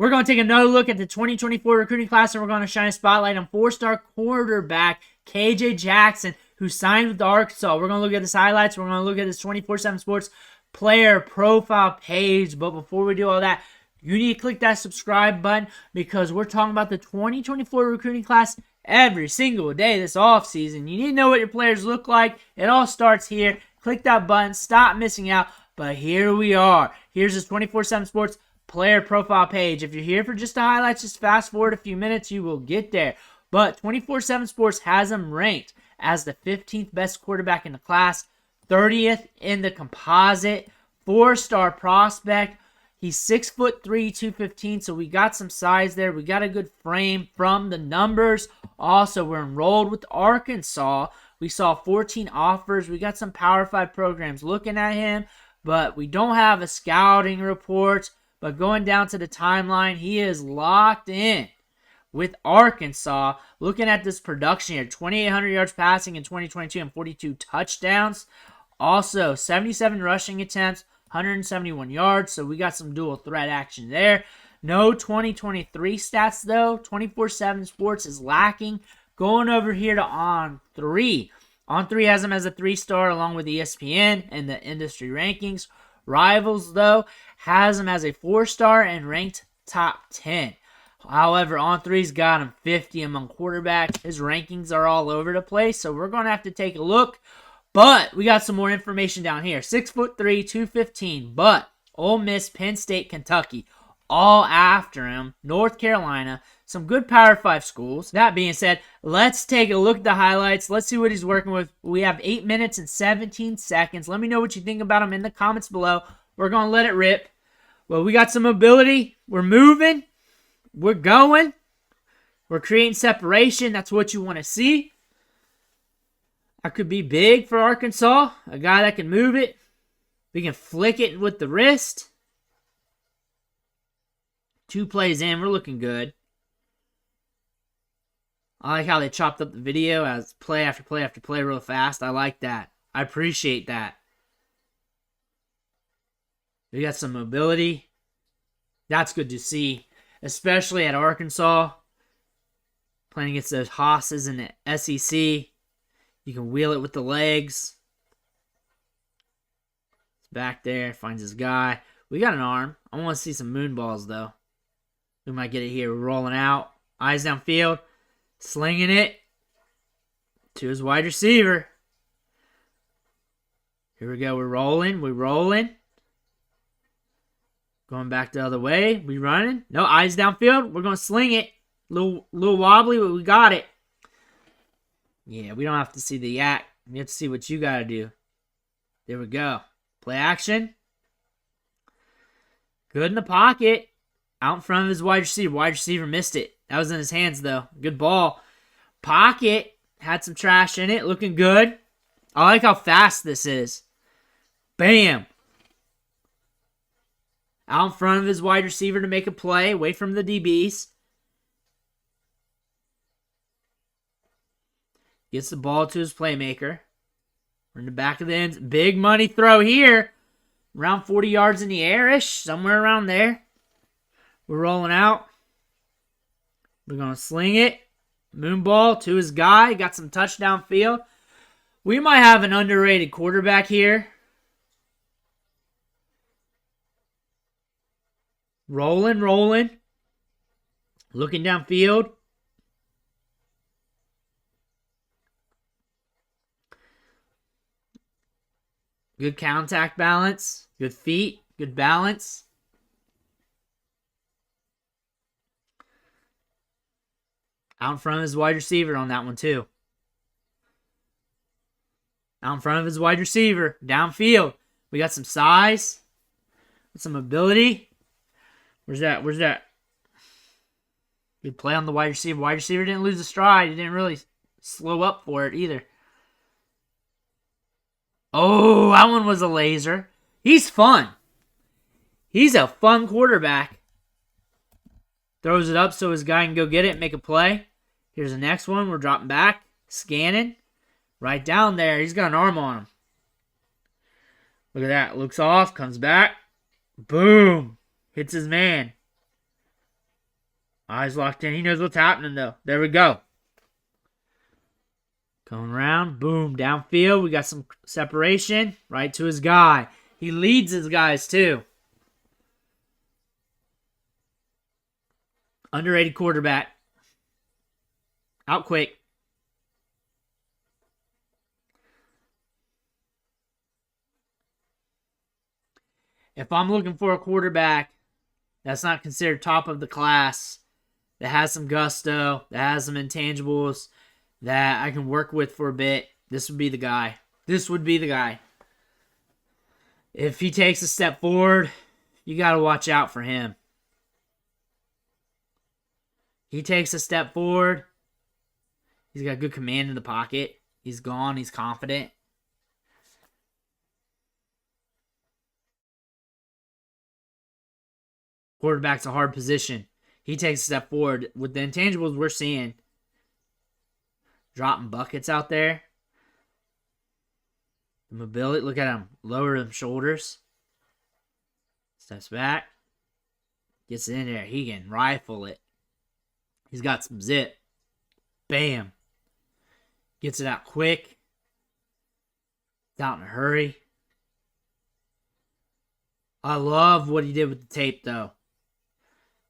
We're going to take another look at the 2024 recruiting class, and we're going to shine a spotlight on four-star quarterback KJ Jackson, who signed with Arkansas. We're going to look at his highlights. We're going to look at his 24/7 Sports player profile page. But before we do all that, you need to click that subscribe button because we're talking about the 2024 recruiting class every single day this offseason. You need to know what your players look like. It all starts here. Click that button. Stop missing out. But here we are. Here's his 24/7 Sports player profile page. If you're here for just the highlights, just fast forward a few minutes. You will get there. But 24/7 Sports has him ranked as the 15th best quarterback in the class, 30th in the composite, 4-star prospect. He's 6'3", 215, so we got some size there. We got a good frame from the numbers. Also, we're enrolled with Arkansas. We saw 14 offers. We got some Power 5 programs looking at him, but we don't have a scouting report. But going down to the timeline, he is locked in with Arkansas. Looking at this production here, 2,800 yards passing in 2022 and 42 touchdowns. Also, 77 rushing attempts, 171 yards, so we got some dual threat action there. No 2023 stats, though. 24/7 Sports is lacking. Going over here to On3. On3 has him as a 3-star along with ESPN and the industry rankings. Rivals, though, has him as a 4-star and ranked top 10. However, On3's got him 50 among quarterbacks. His rankings are all over the place, so we're going to have to take a look. But we got some more information down here. 6'3", 215. But Ole Miss, Penn State, Kentucky, all after him. North Carolina, some good Power 5 schools. That being said, let's take a look at the highlights. Let's see what he's working with. We have 8 minutes and 17 seconds. Let me know what you think about him in the comments below. We're going to let it rip. Well, we got some mobility. We're moving. We're going. We're creating separation. That's what you want to see. That could be big for Arkansas. A guy that can move it. We can flick it with the wrist. 2 plays in. We're looking good. I like how they chopped up the video as play after play after play real fast. I like that. I appreciate that. We got some mobility. That's good to see. Especially at Arkansas. Playing against those hosses in the SEC. You can wheel it with the legs. It's back there. Finds his guy. We got an arm. I want to see some moon balls, though. We might get it here. We're rolling out. Eyes downfield. Slinging it to his wide receiver. Here we go. We're rolling. We're rolling. Going back the other way. We running. No, eyes downfield. We're going to sling it. Little wobbly, but we got it. Yeah, we don't have to see the yak. We have to see what you got to do. There we go. Play action. Good in the pocket. Out in front of his wide receiver. Wide receiver missed it. That was in his hands, though. Good ball. Pocket. Had some trash in it. Looking good. I like how fast this is. Bam. Out in front of his wide receiver to make a play. Away from the DBs. Gets the ball to his playmaker. We're in the back of the end. Big money throw here. Around 40 yards in the air-ish. Somewhere around there. We're rolling out. We're going to sling it. Moon ball to his guy. Got some touchdown field. We might have an underrated quarterback here. Rolling, rolling. Looking downfield. Good contact balance. Good feet. Good balance. Out in front of his wide receiver on that one, too. Out in front of his wide receiver. Downfield. We got some size. Some ability. Where's that? Where's that? Good play on the wide receiver. Wide receiver didn't lose a stride. He didn't really slow up for it either. Oh, that one was a laser. He's fun. He's a fun quarterback. Throws it up so his guy can go get it and make a play. Here's the next one. We're dropping back. Scanning. Right down there. He's got an arm on him. Look at that. Looks off. Comes back. Boom. Hits his man. Eyes locked in. He knows what's happening, though. There we go. Going around. Boom. Downfield. We got some separation. Right to his guy. He leads his guys, too. Underrated quarterback. Out quick. If I'm looking for a quarterback that's not considered top of the class, that has some gusto, that has some intangibles, that I can work with for a bit, this would be the guy. This would be the guy. If he takes a step forward, you got to watch out for him. He takes a step forward. He's got good command in the pocket. He's gone. He's confident. Quarterback's a hard position. He takes a step forward. With the intangibles we're seeing, dropping buckets out there. The mobility, look at him. Lower them shoulders. Steps back. Gets in there. He can rifle it. He's got some zip. Bam. Gets it out quick. It's out in a hurry. I love what he did with the tape, though.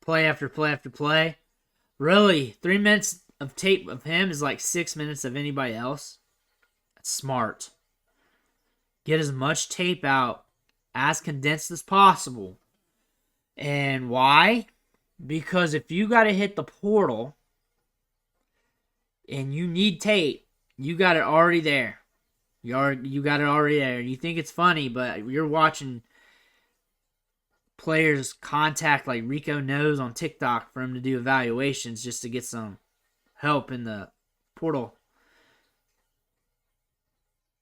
Play after play after play. Really, 3 minutes of tape of him is like 6 minutes of anybody else. That's smart. Get as much tape out as condensed as possible. And why? Because if you got to hit the portal and you need tape, you got it already there. You got it already there. You think it's funny, but you're watching players contact like Rico knows on TikTok for him to do evaluations just to get some help in the portal.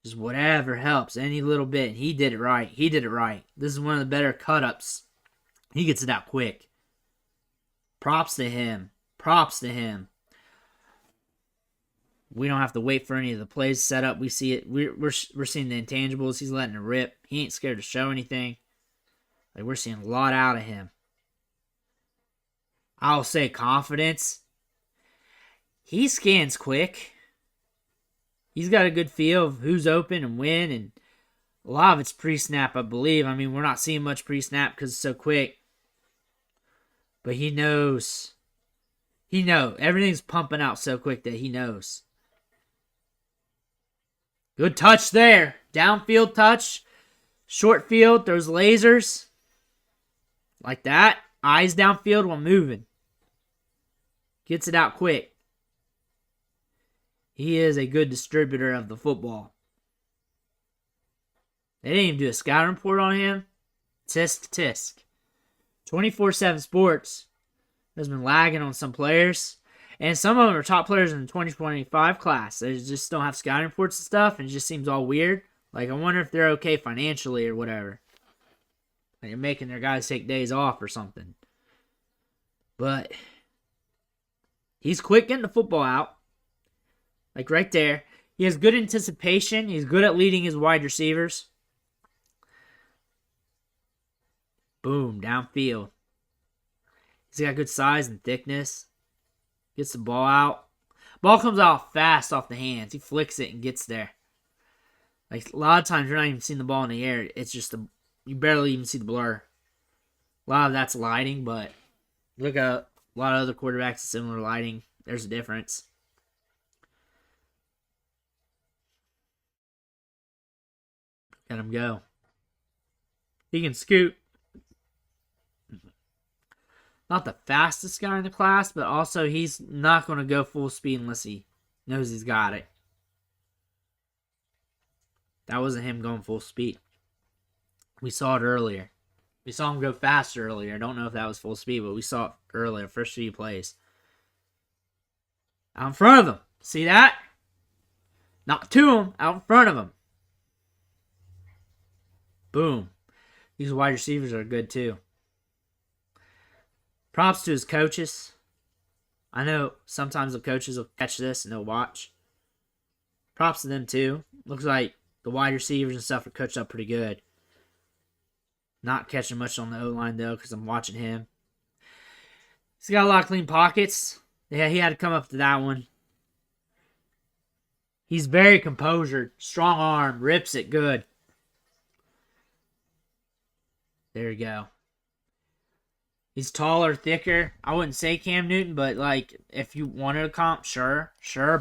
Just whatever helps, any little bit. And he did it right. He did it right. This is one of the better cut-ups. He gets it out quick. Props to him. Props to him. We don't have to wait for any of the plays set up. We see it. We're seeing the intangibles. He's letting it rip. He ain't scared to show anything. Like, we're seeing a lot out of him. I'll say confidence. He scans quick. He's got a good feel of who's open and when, and a lot of it's pre-snap, I believe. I mean, we're not seeing much pre-snap because it's so quick. But he knows. He knows. Everything's pumping out so quick that he knows. Good touch there. Downfield touch. Short field, throws lasers. Like that. Eyes downfield while moving. Gets it out quick. He is a good distributor of the football. They didn't even do a scouting report on him. Tisk tisk. 24/7 Sports has been lagging on some players. And some of them are top players in the 2025 class. They just don't have scouting reports and stuff. And it just seems all weird. Like, I wonder if they're okay financially or whatever. Like, they're making their guys take days off or something. But he's quick getting the football out. Like right there. He has good anticipation. He's good at leading his wide receivers. Boom, downfield. He's got good size and thickness. Gets the ball out. Ball comes out fast off the hands. He flicks it and gets there. Like, a lot of times you're not even seeing the ball in the air. It's just you barely even see the blur. A lot of that's lighting, but look at a lot of other quarterbacks with similar lighting. There's a difference. Let him go. He can scoot. Not the fastest guy in the class, but also he's not going to go full speed unless he knows he's got it. That wasn't him going full speed. We saw it earlier. We saw him go faster earlier. I don't know if that was full speed, but we saw it earlier. First few plays. Out in front of him. See that? Not to him. Out in front of him. Boom. These wide receivers are good too. Props to his coaches. I know sometimes the coaches will catch this and they'll watch. Props to them too. Looks like the wide receivers and stuff are coached up pretty good. Not catching much on the O-line though because I'm watching him. He's got a lot of clean pockets. Yeah, he had to come up to that one. He's very composed. Strong arm. Rips it good. There you go. He's taller, thicker. I wouldn't say Cam Newton, but like if you wanted a comp, sure.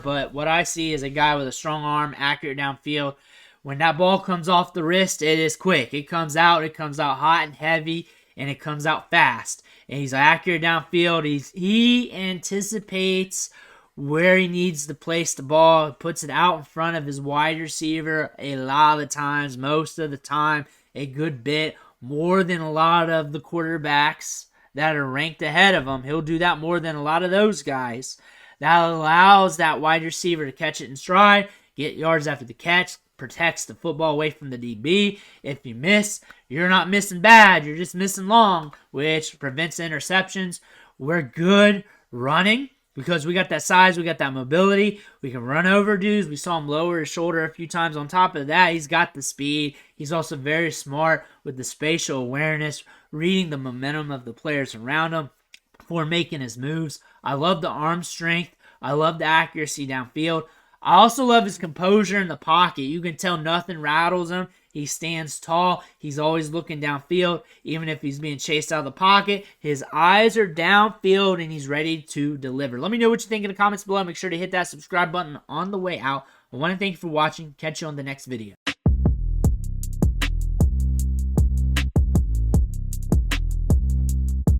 But what I see is a guy with a strong arm, accurate downfield. When that ball comes off the wrist, it is quick. It comes out hot and heavy, and it comes out fast. And he's accurate downfield. He anticipates where he needs to place the ball, puts it out in front of his wide receiver a lot of the times, most of the time, a good bit, more than a lot of the quarterbacks that are ranked ahead of him. He'll do that more than a lot of those guys. That allows that wide receiver to catch it in stride, get yards after the catch, protects the football away from the DB. If you miss, you're not missing bad, you're just missing long, which prevents interceptions. We're good running because we got that size, we got that mobility. We can run over dudes. We saw him lower his shoulder a few times. On top of that, he's got the speed. He's also very smart with the spatial awareness, reading the momentum of the players around him before making his moves. I love the arm strength. I love the accuracy downfield. I also love his composure in the pocket. You can tell nothing rattles him. He stands tall. He's always looking downfield. Even if he's being chased out of the pocket, his eyes are downfield and he's ready to deliver. Let me know what you think in the comments below. Make sure to hit that subscribe button on the way out. I want to thank you for watching. Catch you on the next video.